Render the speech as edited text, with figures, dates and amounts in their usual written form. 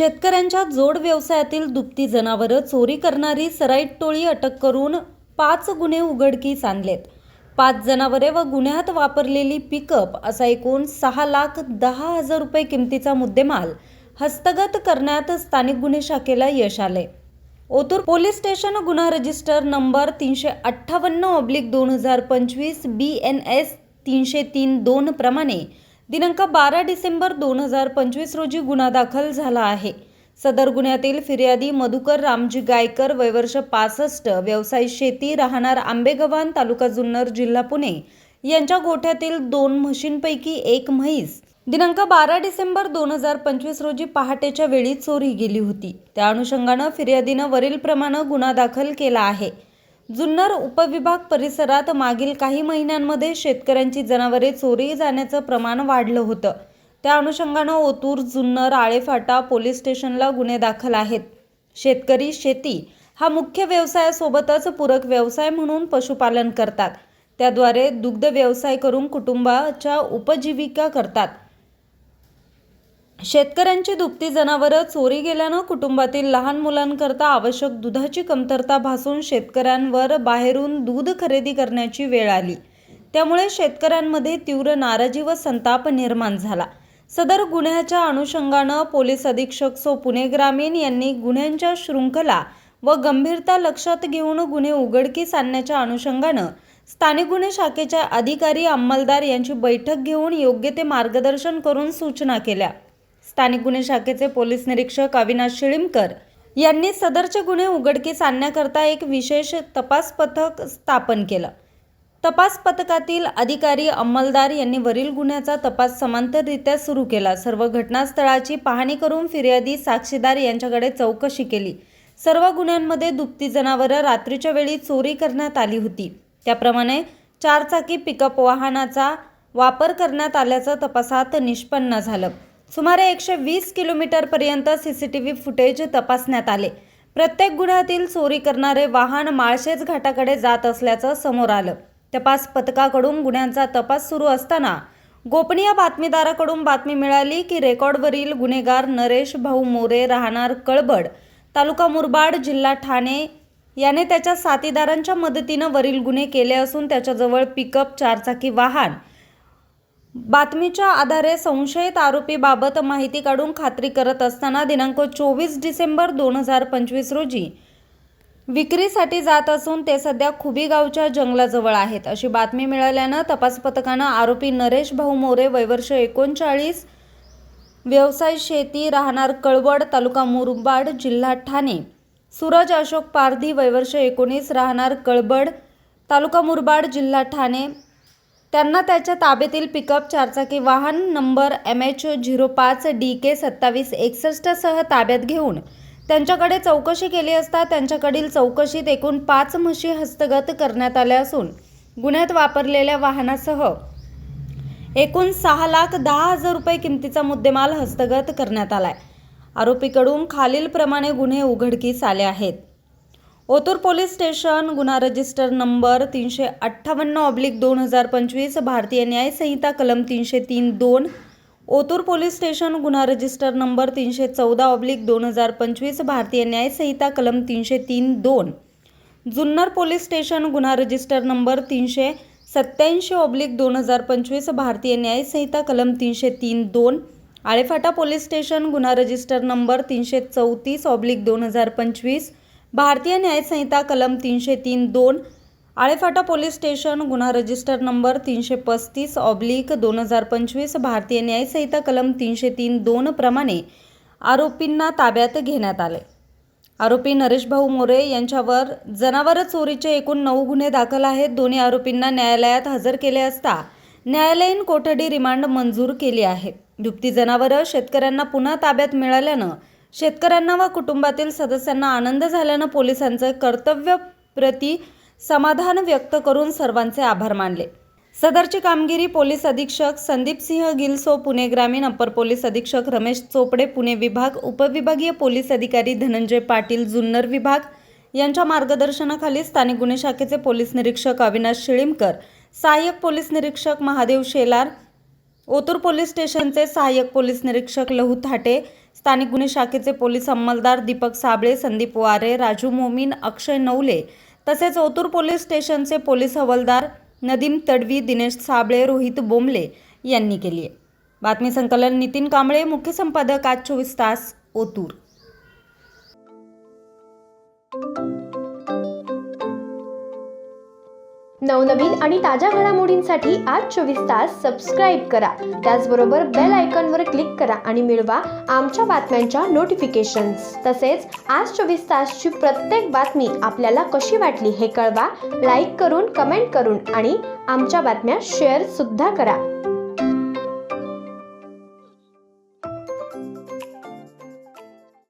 शेतकऱ्यांच्या जोड व्यवसायातील दुभती जनावरं चोरी करणारी सराईत टोळी अटक करून 5 गुन्हे उघडकीस आणलेत. 5 जनावरे व गुन्ह्यात वापरलेली पिकअप असा एकूण 6,10,000 रुपये किमतीचा मुद्देमाल हस्तगत करण्यात स्थानिक गुन्हे शाखेला यश आले. ओतूर पोलीस स्टेशन गुन्हा रजिस्टर नंबर 358/2025 BNS 303-2 प्रमाणे दिनांक 12 डिसेंबर 2025 रोजी गुन्हा दाखल झाला आहे. सदर गुन्ह्यातील फिर्यादी मधुकर रामजी गायकर, वय वर्ष 65, व्यवसाय शेती, राहणार आंबेगव्हाण, तालुका जुन्नर, जिल्हा पुणे यांच्या गोठ्यातील 2 म्हशींपैकी एक म्हैस दिनांक 12 डिसेंबर 2025 रोजी पहाटेच्या वेळी चोरी गेली होती. त्या अनुषंगानं फिर्यादीनं वरील प्रमाणे गुन्हा दाखल केला आहे. जुन्नर उपविभाग परिसरात मागील काही महिन्यांमध्ये शेतकऱ्यांची जनावरे चोरी जाण्याचं प्रमाण वाढलं होतं. त्या अनुषंगानं ओतूर, जुन्नर, आळेफाटा पोलीस स्टेशनला गुन्हे दाखल आहेत. शेतकरी शेती हा मुख्य व्यवसायासोबतच पूरक व्यवसाय म्हणून पशुपालन करतात. त्याद्वारे दुग्ध व्यवसाय करून कुटुंबाच्या उपजीविका करतात. शेतकऱ्यांची दुभती जनावरं चोरी गेल्यानं कुटुंबातील लहान मुलांकरता आवश्यक दुधाची कमतरता भासून शेतकऱ्यांवर बाहेरून दूध खरेदी करण्याची वेळ आली. त्यामुळे शेतकऱ्यांमध्ये तीव्र नाराजी व संताप निर्माण झाला. सदर गुन्ह्याच्या अनुषंगानं पोलीस अधीक्षक सो पुणे ग्रामीण यांनी गुन्ह्यांच्या शृंखला व गंभीरता लक्षात घेऊन गुन्हे उघडकीस आणण्याच्या अनुषंगानं स्थानिक गुन्हे शाखेच्या अधिकारी, अंमलदार यांची बैठक घेऊन योग्य ते मार्गदर्शन करून सूचना केल्या. स्थानिक गुन्हे शाखेचे पोलीस निरीक्षक अविनाश शिळीमकर यांनी सदरचे गुन्हे उघडकीस आणण्याकरता एक विशेष तपास पथक स्थापन केलं. तपास पथकातील अधिकारी, अंमलदार यांनी वरील गुन्ह्याचा तपास समांतररित्या सुरू केला. सर्व घटनास्थळाची पाहणी करून फिर्यादी, साक्षीदार यांच्याकडे चौकशी केली. सर्व गुन्ह्यांमध्ये दुभती जनावरं रात्रीच्या वेळी चोरी करण्यात आली होती. त्याप्रमाणे 4 चाकी पिकअप वाहनाचा वापर करण्यात आल्याचं तपासात निष्पन्न झालं. सुमारे 120 किलोमीटरपर्यंत CCTV फुटेज तपासण्यात आले. प्रत्येक गुन्ह्यातील चोरी करणारे वाहन माळशेज घाटाकडे जात असल्याचं समोर आलं. तपास पथकाकडून गुन्ह्यांचा तपास सुरू असताना गोपनीय बातमीदाराकडून बातमी मिळाली की रेकॉर्डवरील गुन्हेगार नरेश भाऊ मोरे, राहणार कळबड, तालुका मुरबाड, जिल्हा ठाणे याने त्याच्या साथीदारांच्या मदतीनं वरील गुन्हे केले असून त्याच्याजवळ पिकअप 4 चाकी वाहन. बातमीच्या आधारे संशयित आरोपीबाबत माहिती काढून खात्री करत असताना दिनांक 24 डिसेंबर 2025 रोजी विक्रीसाठी जात असून ते सध्या खुबी गावच्या जंगलाजवळ आहेत अशी बातमी मिळाल्यानं तपास पथकानं आरोपी नरेश भाऊ मोरे, वय वर्ष 39, व्यवसाय शेती, राहणार कळवड, तालुका मुरबाड, जिल्हा ठाणे, सूरज अशोक पारधी, वय वर्ष 19, राहणार कळबड, तालुका मुरबाड, जिल्हा ठाणे त्यांना त्याच्या ताब्यातील पिकअप 4 चाकी वाहन नंबर MH05DK2761 सह ताब्यात घेऊन त्यांच्याकडे चौकशी केली असता त्यांच्याकडील चौकशीत एकूण 5 म्हशी हस्तगत करण्यात आल्या असून गुन्ह्यात वापरलेल्या वाहनासह एकूण 6,10,000 रुपये किमतीचा मुद्देमाल हस्तगत करण्यात आलाय. आरोपीकडून खालीलप्रमाणे गुन्हे उघडकीस आले आहेत. ओतूर पोलीस स्टेशन गुन्हा रजिस्टर नंबर 358/2025 भारतीय न्याय संहिता कलम 303-2, ओतूर पोलीस स्टेशन गुन्हा रजिस्टर नंबर 314/2025 भारतीय न्याय संहिता कलम 303-2, जुन्नर पोलीस स्टेशन गुन्हा रजिस्टर नंबर 387/2025 भारतीय न्याय संहिता कलम 303-2, आळेफाटा पोलीस स्टेशन गुन्हा रजिस्टर नंबर 334/2025 भारतीय न्याय संहिता कलम 303-2, आळेफाटा पोलीस स्टेशन गुन्हा रजिस्टर नंबर 335/2025 भारतीय न्याय संहिता कलम 303-2 प्रमाणे आरोपींना ताब्यात घेण्यात आले. आरोपी नरेश भाऊ मोरे यांच्यावर जनावर चोरीचे एकूण 9 गुन्हे दाखल आहेत. दोन्ही आरोपींना न्यायालयात हजर केले असता न्यायालयीन कोठडी रिमांड मंजूर केली आहे. दुभती जनावरं शेतकऱ्यांना पुन्हा ताब्यात मिळाल्यानं शेतकऱ्यांना व कुटुंबातील सदस्यांना आनंद झाल्यानं पोलिसांचं कर्तव्यप्रती समाधान व्यक्त करून सर्वांचे आभार मानले. सदरची कामगिरी पोलीस अधीक्षक संदीप सिंह गिलसो पुणे ग्रामीण, अपर पोलीस अधीक्षक रमेश चोपडे पुणे विभाग, उपविभागीय पोलीस अधिकारी धनंजय पाटील जुन्नर विभाग यांच्या मार्गदर्शनाखाली स्थानिक गुन्हे शाखेचे पोलीस निरीक्षक अविनाश शिळीमकर, सहाय्यक पोलीस निरीक्षक महादेव शेलार, ओतूर पोलीस स्टेशनचे सहाय्यक पोलीस निरीक्षक लहू थाटे, स्थानिक गुन्हे शाखेचे पोलीस अंमलदार दीपक साबळे, संदीप वारे, राजू मोमीन, अक्षय नवले तसेच ओतूर पोलीस स्टेशनचे पोलीस हवालदार नदीम तडवी, दिनेश साबळे, रोहित बोंबले यांनी केली आहे. बातमी संकलन नितीन कांबळे, मुख्य संपादक आज 24 तास, ओतूर. नवनवीन आणि ताज्या घडामोडींसाठी आज 24 तास सबस्क्राईब करा. त्याचबरोबर बेल आयकॉनवर क्लिक करा आणि मिळवा आमच्या बातम्यांच्या नोटिफिकेशन्स. तसेच आज 24 तासची प्रत्येक बातमी आपल्याला कशी वाटली हे कळवा. लाईक करून, कमेंट करून आणि आमच्या बातम्या शेअर सुद्धा करा.